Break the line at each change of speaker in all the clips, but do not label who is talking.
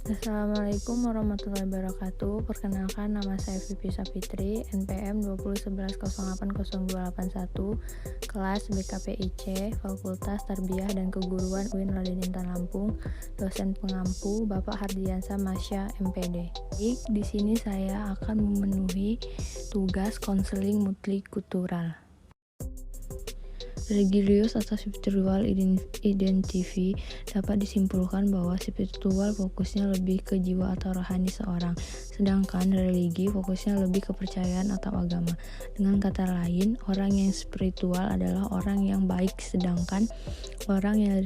Assalamualaikum warahmatullahi wabarakatuh. Perkenalkan, nama saya Vivi Sapitri, NPM 2011080281, kelas BKPIC, Fakultas Tarbiyah dan Keguruan UIN Raden Intan Lampung, dosen pengampu Bapak Hardiansyah Masya, MPD. Di sini saya akan memenuhi tugas konseling multikultural. Religius atau spiritual identity dapat disimpulkan bahwa spiritual fokusnya lebih ke jiwa atau rohani seorang, sedangkan religi fokusnya lebih ke kepercayaan atau agama. Dengan kata lain, orang yang spiritual adalah orang yang baik, sedangkan orang yang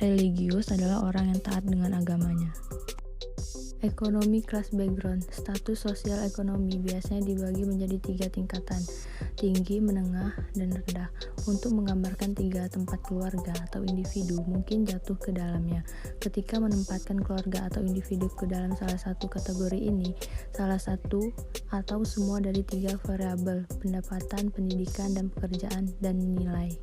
religius adalah orang yang taat dengan agamanya. Ekonomi class background. Status sosial ekonomi biasanya dibagi menjadi 3 tingkatan: tinggi, menengah, dan rendah. Untuk menggambarkan 3 tempat keluarga atau individu mungkin jatuh ke dalamnya. Ketika menempatkan keluarga atau individu ke dalam salah satu kategori ini, salah satu atau semua dari 3 variabel: pendapatan, pendidikan, dan pekerjaan, dan nilai.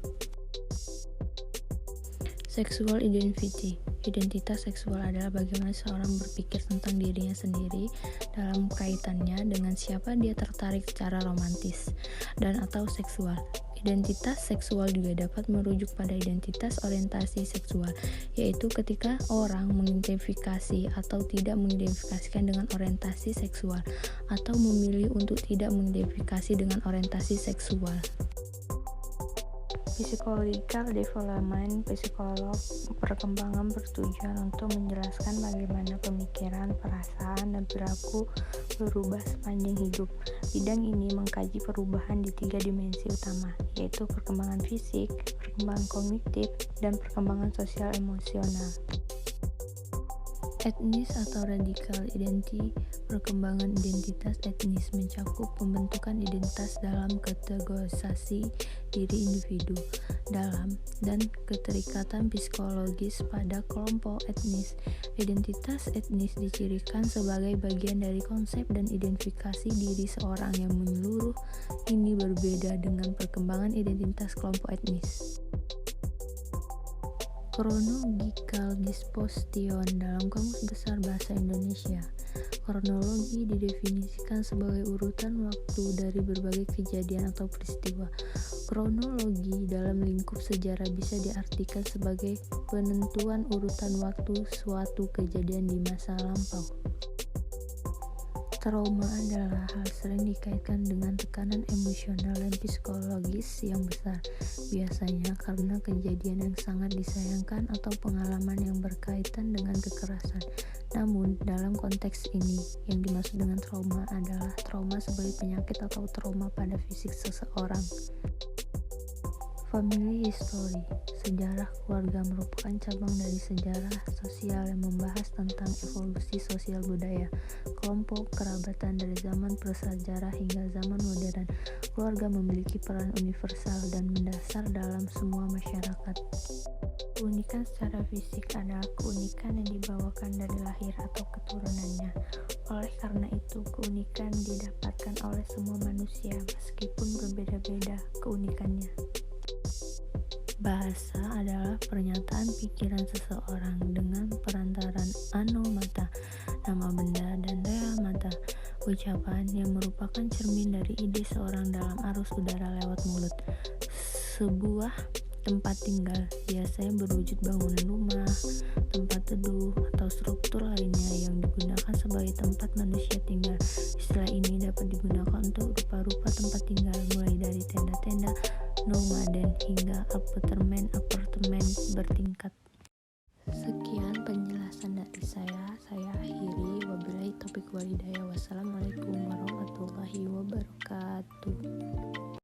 Sexual identity. Identitas seksual adalah bagaimana seorang berpikir tentang dirinya sendiri dalam kaitannya dengan siapa dia tertarik secara romantis dan atau seksual. Identitas seksual juga dapat merujuk pada identitas orientasi seksual, yaitu ketika orang mengidentifikasi atau tidak mengidentifikasikan dengan orientasi seksual atau memilih untuk tidak mengidentifikasi dengan orientasi seksual. Psychological development. Psikolog perkembangan bertujuan untuk menjelaskan bagaimana pemikiran, perasaan, dan perilaku berubah sepanjang hidup. Bidang ini mengkaji perubahan di 3 dimensi utama, yaitu perkembangan fisik, perkembangan kognitif, dan perkembangan sosial emosional. Etnis atau radical identity. Perkembangan identitas etnis mencakup pembentukan identitas dalam kategorisasi diri individu dalam dan keterikatan psikologis pada kelompok etnis. Identitas etnis dicirikan sebagai bagian dari konsep dan identifikasi diri seorang yang menyeluruh. Ini berbeda dengan perkembangan identitas kelompok etnis. Chronological disposition dalam Kamus Besar Bahasa Indonesia. Kronologi didefinisikan sebagai urutan waktu dari berbagai kejadian atau peristiwa. Kronologi dalam lingkup sejarah bisa diartikan sebagai penentuan urutan waktu suatu kejadian di masa lampau. Trauma adalah hal sering dikaitkan dengan tekanan emosional dan psikologis yang besar, biasanya karena kejadian yang sangat disayangkan atau pengalaman yang berkaitan dengan kekerasan. Namun, dalam konteks ini, yang dimaksud dengan trauma adalah trauma sebagai penyakit atau trauma pada fisik seseorang. Family history. Sejarah keluarga merupakan cabang dari sejarah sosial yang membahas tentang evolusi sosial budaya, kelompok kerabatan dari zaman prasejarah hingga zaman modern. Keluarga memiliki peran universal dan mendasar dalam semua masyarakat. Keunikan secara fisik adalah keunikan yang dibawakan dari lahir atau keturunannya. Oleh karena itu, keunikan didapatkan oleh semua manusia meskipun berbeda-beda keunikannya. Bahasa adalah pernyataan pikiran seseorang dengan perantaran anomata, nama benda, dan rea mata, ucapan yang merupakan cermin dari ide seorang dalam arus udara lewat mulut. Sebuah tempat tinggal biasanya berwujud bangunan rumah, tempat teduh, atau struktur lainnya yang digunakan sebagai tempat manusia tinggal. Istilah ini dapat digunakan untuk rupa-rupa tempat tinggal, mulai dari tenda-tenda nomaden hingga apartemen bertingkat. Sekian penjelasan dari saya akhiri. Wabillahi taufiq wal hidayah. Wassalamualaikum warahmatullahi wabarakatuh.